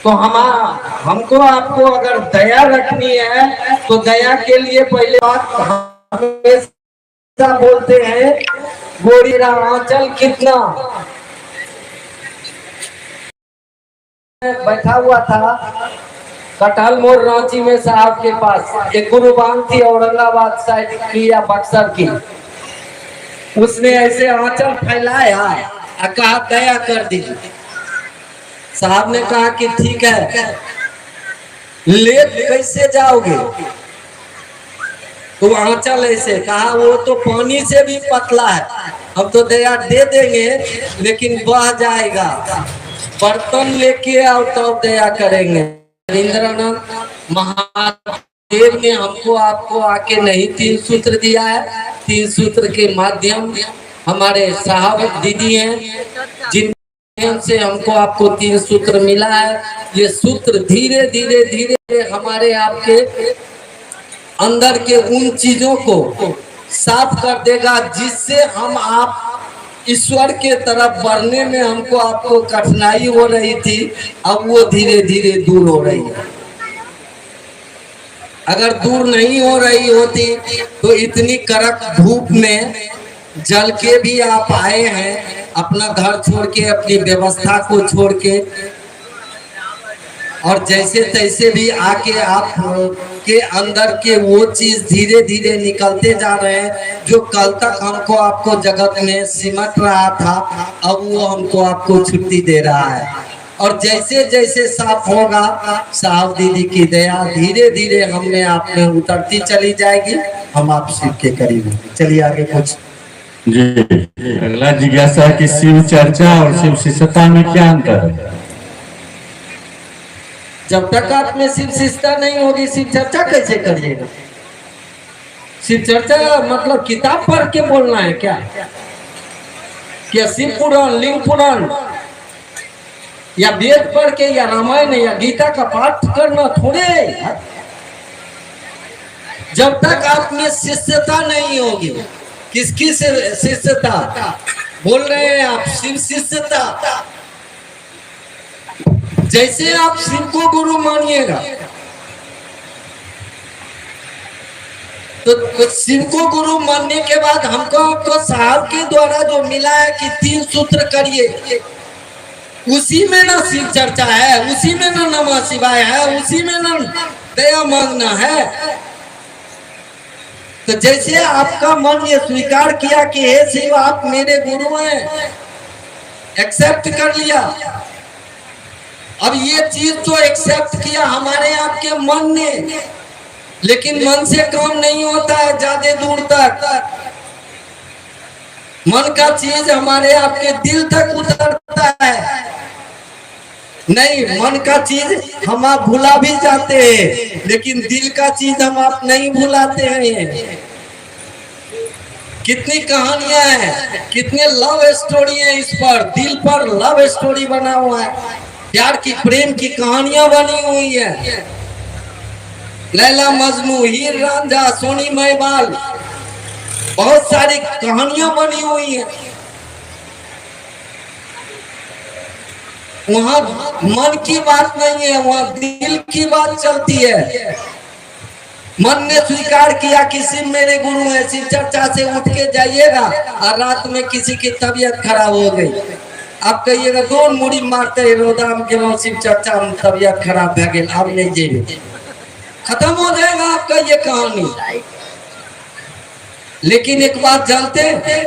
तो हमको आपको अगर दया रखनी है तो दया के लिए पहले बात हमेशा बोलते हैं गोरी आंचल कितना बैठा हुआ था कटहल मोड़ रांची में साहब के पास एक गुरुबान थी औरंगाबाद साइड की या बक्सर की। उसने ऐसे आंचल फैलाया और कहा दया कर दीजिए। साहब ने कहा कि ठीक है, ले कैसे जाओगे? तो आंचल ऐसे कहा वो तो पानी से भी पतला है, हम तो दया दे देंगे लेकिन बह जाएगा, बर्तन लेके आओ तो दया करेंगे। रविंद्रनाथ महादेव ने हमको आपको आके नहीं 3 सूत्र दिया है। 3 सूत्र के माध्यम हमारे साहब दीदी हैं जिन से हमको आपको 3 सूत्र मिला है। ये सूत्र धीरे धीरे धीरे हमारे आपके अंदर के उन चीजों को साफ कर देगा जिससे हम आप ईश्वर के तरफ बढ़ने में हमको आपको कठिनाई हो रही थी, अब वो धीरे धीरे दूर हो रही है। अगर दूर नहीं हो रही होती तो इतनी कड़क धूप में जल के भी आप आए हैं, अपना घर छोड़ के, अपनी व्यवस्था को छोड़ के, और जैसे तैसे भी आके आप के अंदर के वो चीज धीरे धीरे निकलते जा रहे हैं जो कल तक हमको आपको जगत में सिमट रहा था, अब वो हमको आपको छुट्टी दे रहा है। और जैसे जैसे साफ होगा साहब दीदी की दया धीरे धीरे हम में आप में उतरती चली जाएगी, हम आप शिव के करीब होंगे। चलिए आगे कुछ जी। अगला जिज्ञासा है कि शिव चर्चा और शिव शिष्यता में क्या अंतर है? जब तक आप में शिव शिष्यता नहीं होगी शिव चर्चा कैसे करिएगा? शिव चर्चा मतलब किताब पढ़ के बोलना है क्या? क्या शिव पुराण, लिंग पुराण या वेद पढ़ के या रामायण या गीता का पाठ करना थोड़े। जब तक आप में शिष्यता नहीं होगी, किसकी शिष्यता बोल रहे हैं आप? शिव शिष्यता। जैसे आप शिव को गुरु मानिएगा तो शिव को गुरु मानने के बाद हमको आपको साहब के द्वारा जो मिला है कि 3 सूत्र करिए, उसी में ना शिव चर्चा है, उसी में ना नमः शिवाय है, उसी में ना दया मांगना है। तो जैसे आपका मन ये स्वीकार किया कि हे शिव आप मेरे गुरु हैं, एक्सेप्ट कर लिया। अब ये चीज तो एक्सेप्ट किया हमारे आपके मन ने, लेकिन मन से काम नहीं होता है ज्यादा दूर तक। मन का चीज हमारे आपके दिल तक उतरता है। नहीं, मन का चीज हम आप भुला भी जाते हैं, लेकिन दिल का चीज हम आप नहीं भुलाते हैं। कितनी कहानियां हैं, कितने लव स्टोरी है, इस पर दिल पर लव स्टोरी बना हुआ है, प्यार की प्रेम की कहानियां बनी हुई है। लैला मजनू, हीर रांझा, सोनी महिबाल, बहुत सारी कहानियां बनी हुई है। वहां मन की बात नहीं है, वहां दिल की बात चलती है। मन ने स्वीकार किया कि शिव मेरे गुरु है, शिव चर्चा से उठ के जाइएगा और रात में किसी की तबीयत खराब हो गई, आप कहिएगा दो मुड़ी मारते रोदाम के शिव चर्चा में तबीयत खराब है, अब नहीं जेबे, खत्म हो जाएगा आपका ये कहानी। लेकिन एक बात जानते हैं,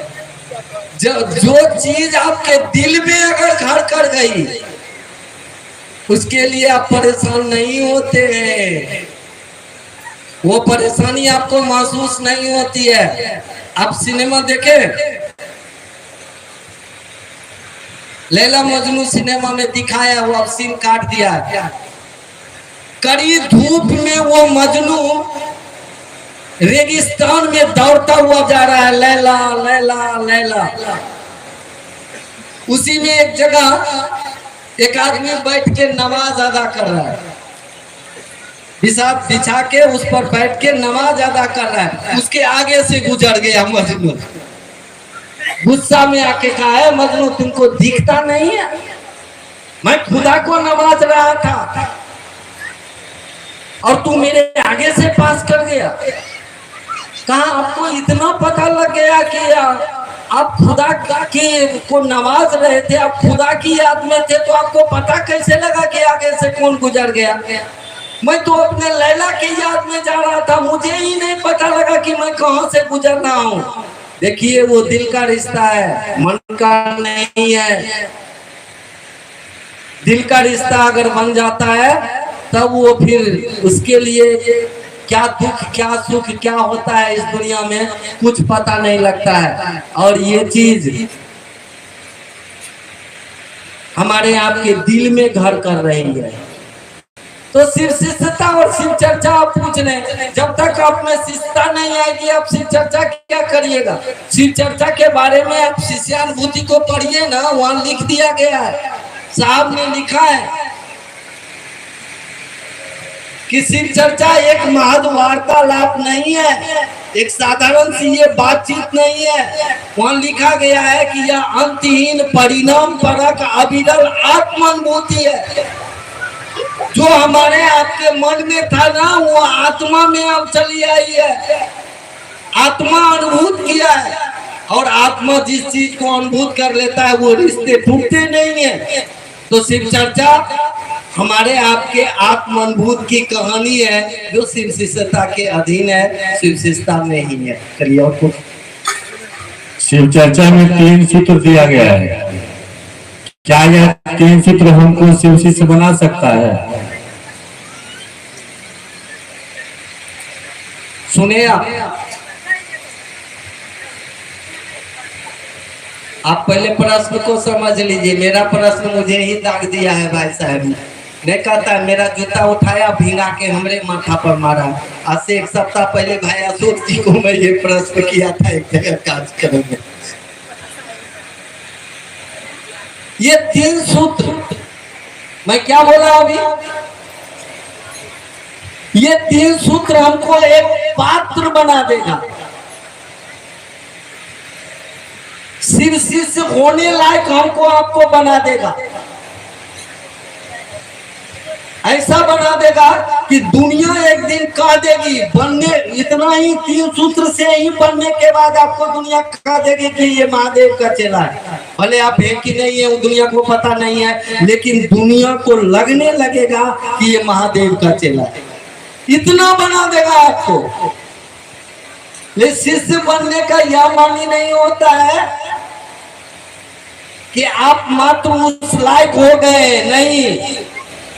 जो चीज आपके दिल में अगर घर कर गई उसके लिए आप परेशान नहीं होते हैं, वो परेशानी आपको महसूस नहीं होती है। आप सिनेमा देखे, लैला मजनू सिनेमा में दिखाया हुआ सीन काट दिया, कड़ी धूप में वो मजनू रेगिस्तान में दौड़ता हुआ जा रहा है, लैला लैला लैला। उसी में एक जगह एक आदमी बैठ के नमाज अदा कर रहा है, हिसाब बिछा के उस पर बैठ के नमाज अदा कर रहा है, उसके आगे से गुजर गया मजनू। गुस्सा में आके कहा है, मजनू तुमको दिखता नहीं है? मैं खुदा को नमाज रहा था और तू मेरे आगे से पास कर गया। कहा आपको इतना पता लग गया कि आप खुदा की को नवाज रहे थे, आप खुदा की याद में थे, तो आपको पता कैसे लगा कि आगे से कौन गुजर गया? मैं तो अपने लैला की याद में जा रहा था, मुझे ही नहीं पता लगा कि मैं कहां से गुजर रहा हूँ। देखिए वो दिल का रिश्ता है, मन का नहीं है। दिल का रिश्ता अगर बन जाता है तब वो फिर उसके लिए क्या दुख क्या सुख क्या होता है इस दुनिया में कुछ पता नहीं लगता है। और ये चीज हमारे आपके दिल में घर कर रही है। तो शिव शिष्यता और शिव चर्चा आप पूछ रहे, जब तक आप में शिष्यता नहीं आएगी आप शिव चर्चा क्या करिएगा? शिव चर्चा के बारे में आप शिष्यानुभूति को पढ़िए ना, वहां लिख दिया गया है, साहब ने लिखा है कि शिव चर्चा एक महद वार्तालाप नहीं है, एक साधारण सी ये बातचीत नहीं है। वहां लिखा गया है कि यह अंतहीन परिणाम परक अविरल आत्मानुभूति है। जो हमारे आपके मन में था ना वो आत्मा में अब चली आई है, आत्मा अनुभूत किया है। और आत्मा जिस चीज को अनुभूत कर लेता है वो रिश्ते टूटते नहीं है। तो शिव चर्चा हमारे आपके आत्म अनुभूत की कहानी है जो शिव शिष्यता के अधीन है, शिव शिष्यता में ही है। करिए और कुछ। शिव चर्चा में 3 सूत्र दिया गया है, क्या यह 3 सूत्र हमको शिव शिष्य बना सकता है? सुने आप पहले प्रश्न को समझ लीजिए। मेरा प्रश्न मुझे ही दाग दिया है भाई साहब ने। नहीं कहता है मेरा जूता उठाया भींगा के हमरे माथा पर मारा। आज से 1 सप्ताह पहले भाई अशोक जी को मैं ये प्रश्न किया था एक जगह कार्यक्रम में। ये 3 सूत्र मैं क्या बोला अभी? ये 3 सूत्र हमको एक पात्र बना देगा, शिव शिष्य होने लायक हमको आपको बना देगा। ऐसा बना देगा कि दुनिया एक दिन कह देगी बनने, इतना ही 3 सूत्र से ही बनने के बाद आपको दुनिया कह देगी कि ये महादेव का चेला है। भले आप है कि नहीं है वो दुनिया को पता नहीं है, लेकिन दुनिया को लगने लगेगा कि ये महादेव का चेला है। इतना बना देगा आपको। लेकिन शिष्य बनने का यह मानी नहीं होता है कि आप मात्र उस लायक हो गए, नहीं।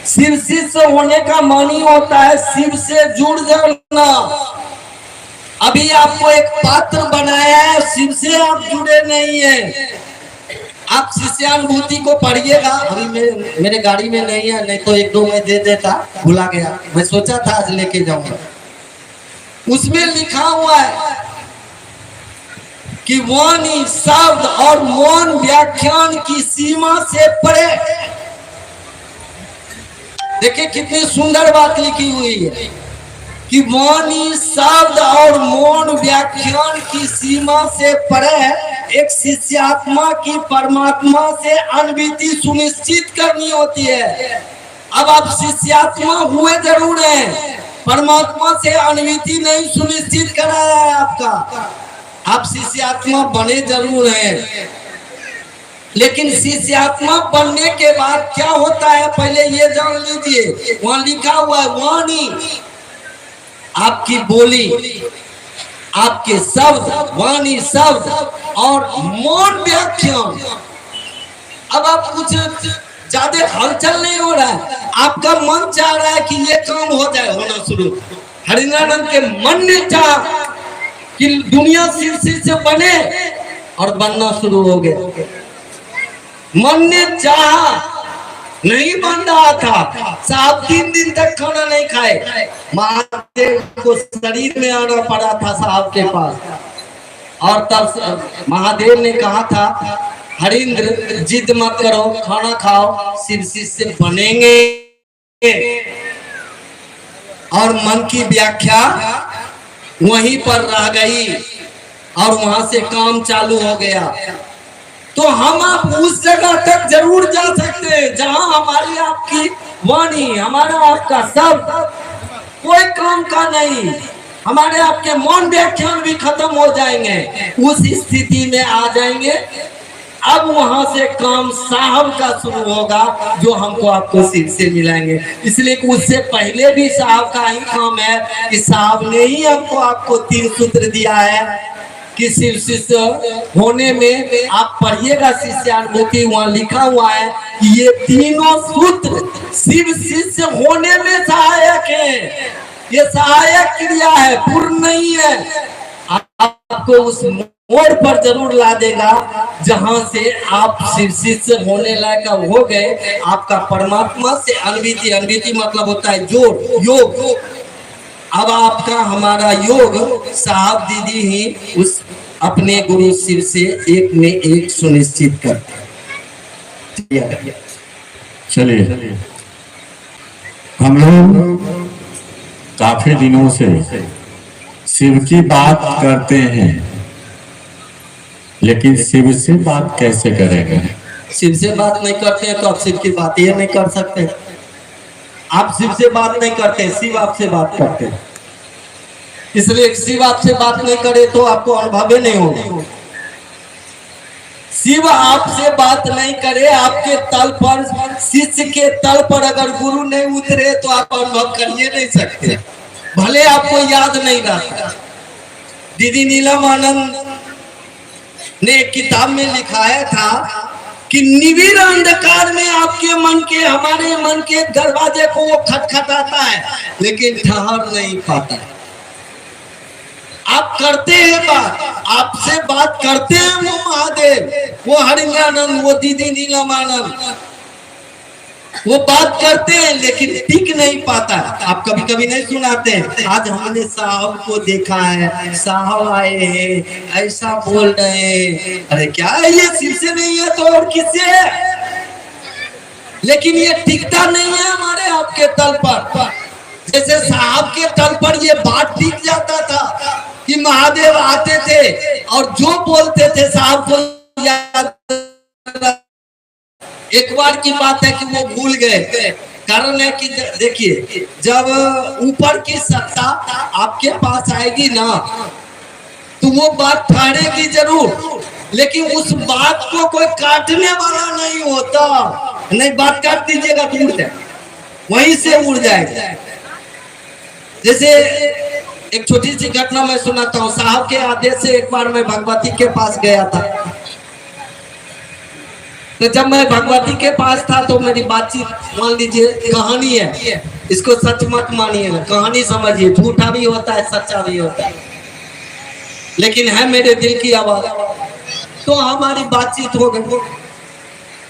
शिव शिष्य होने का मानी होता है शिव से जुड़ जाना। अभी आपको एक पात्र बनाया है, शिव से आप जुड़े नहीं है। आप शिष्यानुभूति को पढ़िएगा। अभी मेरे गाड़ी में नहीं है, नहीं तो 1-2 में दे देता, भुला गया। मैं सोचा था आज लेके जाऊंगा। उसमें लिखा हुआ है कि वाणी शब्द और मौन व्याख्यान की सीमा से परे। देखिए कितनी सुंदर बात लिखी हुई है कि वाणी शब्द और मौन व्याख्यान की सीमा से परे एक शिष्यात्मा की परमात्मा से अनभिति सुनिश्चित करनी होती है। अब आप शिष्यात्मा हुए जरूर हैं, परमात्मा से अनभिति नहीं सुनिश्चित कराया है आपका। आप शिष्यात्मा बने जरूर हैं, लेकिन शिष्यात्मा बनने के बाद क्या होता है पहले ये जान लीजिए। वहां लिखा हुआ है वाणी, आपकी बोली, आपके शब्द, वाणी शब्द और मौन व्याख्यान। अब आप कुछ ज्यादा हलचल नहीं हो रहा है, आपका मन चाह रहा है कि ये काम हो जाए, होना शुरू। हरिनारायण के मन ने चाहा कि दुनिया शिव से बने और बनना शुरू हो गया। मन ने चाहा, नहीं बन रहा था। साहब 3 दिन तक खाना नहीं खाए, महादेव को शरीर में आना पड़ा था साहब के पास। और तब महादेव ने कहा था हरिंद्र जिद मत करो, खाना खाओ, शिव शिष्य बनेंगे। और मन की व्याख्या वहीं पर रह गई और वहां से काम चालू हो गया। तो हम आप उस जगह तक जरूर जा सकते हैं जहां हमारी आपकी वाणी, हमारा आपका शब्द कोई काम का नहीं, हमारे आपके मौन व्याख्यान भी खत्म हो जाएंगे, उस स्थिति में आ जाएंगे। अब वहां से काम साहब का शुरू होगा जो हमको आपको शिव से मिलाएंगे। इसलिए कि उससे पहले भी साहब का ही काम है कि साहब ने ही हमको आपको 3 सूत्र दिया है कि शिव शिष्य होने में आप पढ़िएगा शिष्यानुभूति, वहां लिखा हुआ है कि ये तीनों सूत्र शिव शिष्य होने में सहायक है। ये सहायक क्रिया है, पूर्ण नहीं है। आपको उस मोड़ पर जरूर ला देगा जहां से आप शिव शिष्य होने लायक हो गए। आपका परमात्मा से अनविति, अनविति मतलब होता है जोड़, योग। अब आपका हमारा योग साहब दीदी ही उस अपने गुरु शिव से एक में एक सुनिश्चित करते हैं। चलिए, हम लोग काफी दिनों से शिव की बात करते हैं, लेकिन शिव से बात कैसे करेंगे? शिव से बात नहीं करते हैं तो आप शिव की बात ये नहीं कर सकते। आप शिव से बात नहीं करते, शिव आपसे बात करते हैं। इसलिए शिव आपसे बात नहीं करे तो आपको अनुभव नहीं होगा। शिव आपसे बात नहीं करे, आपके तल पर, शिष्य के तल पर अगर गुरु नहीं उतरे तो आप अनुभव करिए नहीं सकते, भले आपको याद नहीं रहता। दीदी नीलम आनंद ने एक किताब में लिखाया था कि निविड़ अंधकार में आपके मन के, हमारे मन के दरवाजे को वो खटखटाता है लेकिन ठहर नहीं पाता। आप करते हैं बात, आपसे बात करते हैं वो महादेव, वो हरिंगानंद, वो दीदी नीलमानंद, वो बात करते हैं लेकिन टिक नहीं पाता। आप कभी कभी नहीं सुनाते हैं, आज हमने साहब को देखा है, साहब आए हैं, ऐसा बोल रहे हैं। अरे क्या है ये, शिव से नहीं है तो और किससे है? लेकिन ये टिकता नहीं है हमारे आपके तल पर। जैसे साहब के तल पर ये बात टिक जाता था कि महादेव आते थे और जो बोलते थे साहब को याद। एक बार की बात है कि वो भूल गए, कारण है कि देखिए जब ऊपर की सत्ता आपके पास आएगी ना तो वो बात ठहरेगी जरूर, लेकिन उस बात को कोई काटने वाला नहीं होता। नहीं, बात काट दीजिएगा तो उड़ जाए, वहीं से उड़ जाएगा। जैसे एक छोटी सी घटना मैं सुनाता हूँ। साहब के आदेश से एक बार मैं भगवती के पास गया था। तो जब मैं भगवती के पास था तो मेरी बातचीत, मान लीजिए कहानी है, इसको सच मत मानिएगा, कहानी समझिए, झूठा भी होता है सच्चा भी होता है, लेकिन है मेरे दिल की आवाज। तो हमारी बातचीत हो गई।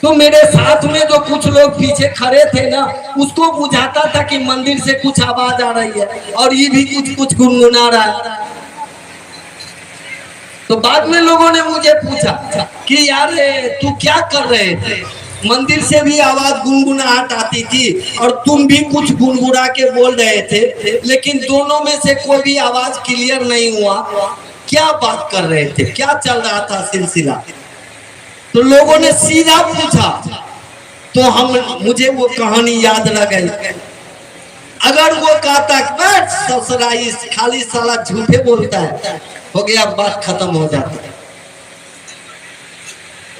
तो मेरे साथ में जो कुछ लोग पीछे खड़े थे ना, उसको बुझाता था कि मंदिर से कुछ आवाज आ रही है और ये भी कुछ कुछ गुनगुना रहा है। तो बाद में लोगों ने मुझे पूछा कि यार तू क्या कर रहे थे, मंदिर से भी आवाज गुनगुनाहट आती थी और तुम भी कुछ गुनगुना के बोल रहे थे, लेकिन दोनों में से कोई भी आवाज क्लियर नहीं हुआ, क्या बात कर रहे थे, क्या चल रहा था सिलसिला? तो लोगों ने सीधा पूछा तो मुझे वो कहानी याद लग गई। अगर वो कहता खाली साला झूठे बोलता है, हो गया, बात खत्म हो जाती है।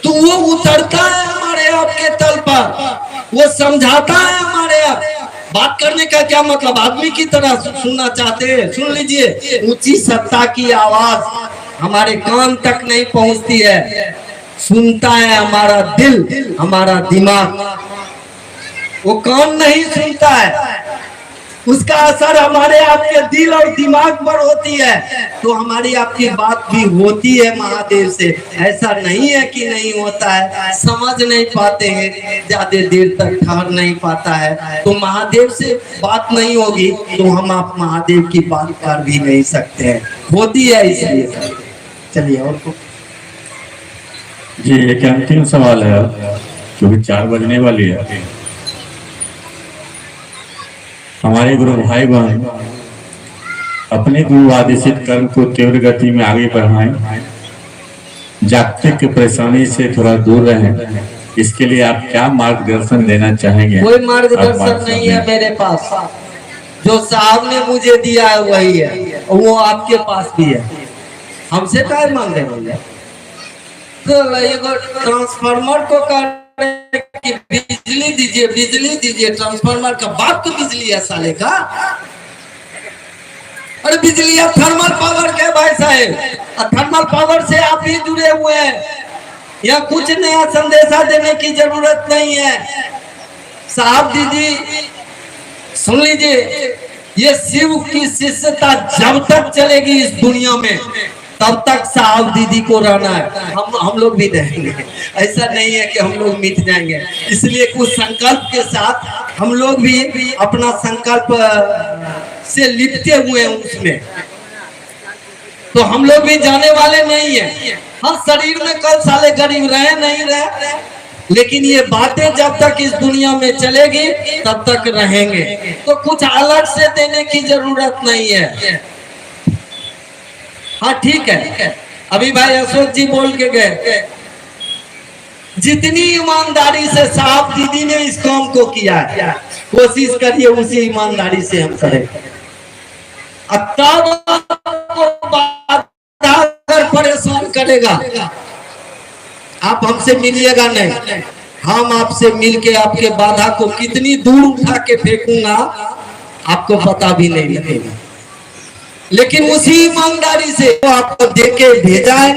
तो वो उतरता है हमारे आपके तल पर, वो समझाता है हमारे आप। बात करने का क्या मतलब, आदमी की तरह सुनना चाहते हैं, सुन लीजिए। ऊंची सत्ता की आवाज हमारे कान तक नहीं पहुंचती है, सुनता है हमारा दिल, हमारा दिमाग। वो कान नहीं सुनता है, उसका असर हमारे आपके दिल और दिमाग पर होती है, तो हमारी आपकी बात भी होती है महादेव से। ऐसा नहीं है कि नहीं होता है, समझ नहीं पाते हैं, ज्यादा देर तक ठहर नहीं पाता है, तो महादेव से बात नहीं होगी तो हम आप महादेव की बात कर भी नहीं सकते हैं, होती है। इसलिए चलिए और को जी, एक अंतिम सवाल है क्योंकि 4 बजने वाली है। हमारे गुरु भाई बहन अपने गुरु आदेशित कर्म को तीव्र गति में आगे बढ़ाएं जागतिक की परेशानी से थोड़ा दूर रहें, इसके लिए आप क्या मार्गदर्शन देना चाहेंगे? कोई आप मार्गदर्शन बात नहीं है करें। मेरे पास, जो साहब ने मुझे दिया है वही है, वो आपके पास भी है, हमसे क्या मांग रहे होंगे? तो एगो ट्रांसफार्मर को कर कि बिजली दीजिए, बिजली दीजिए, ट्रांसफार्मर का बाप तो बिजली है साले का। अरे बिजली है थर्मल पावर के भाई साहब, थर्मल पावर से आप भी जुड़े हुए हैं, या कुछ नया संदेशा देने की जरूरत नहीं है। साहब दीदी सुन लीजिए, ये शिव की शिष्यता जब तक चलेगी इस दुनिया में तब तक साहब दीदी को रहना है, हम लोग भी रहेंगे। ऐसा नहीं है कि हम लोग मिट जाएंगे, इसलिए कुछ संकल्प के साथ हम लोग भी अपना संकल्प से लिपटे हुए हैं उसमें, तो हम लोग भी जाने वाले नहीं है। हाँ शरीर में कल साले गरीब रहे नहीं रहे, लेकिन ये बातें जब तक इस दुनिया में चलेगी तब तक रहेंगे, तो कुछ अलग से देने की जरूरत नहीं है। हाँ ठीक है, अभी भाई अशोक जी बोल के गए, जितनी ईमानदारी से साहब दीदी ने इस काम को किया है, कोशिश करिए उसी ईमानदारी से हम करें। तब अगर परेशान करेगा, आप हमसे मिलिएगा नहीं, हम आपसे मिलके आपके बाधा को कितनी दूर उठा के फेंकूंगा आपको पता भी नहीं लगेगा, लेकिन उसी ईमानदारी से आपको देके भेजा है।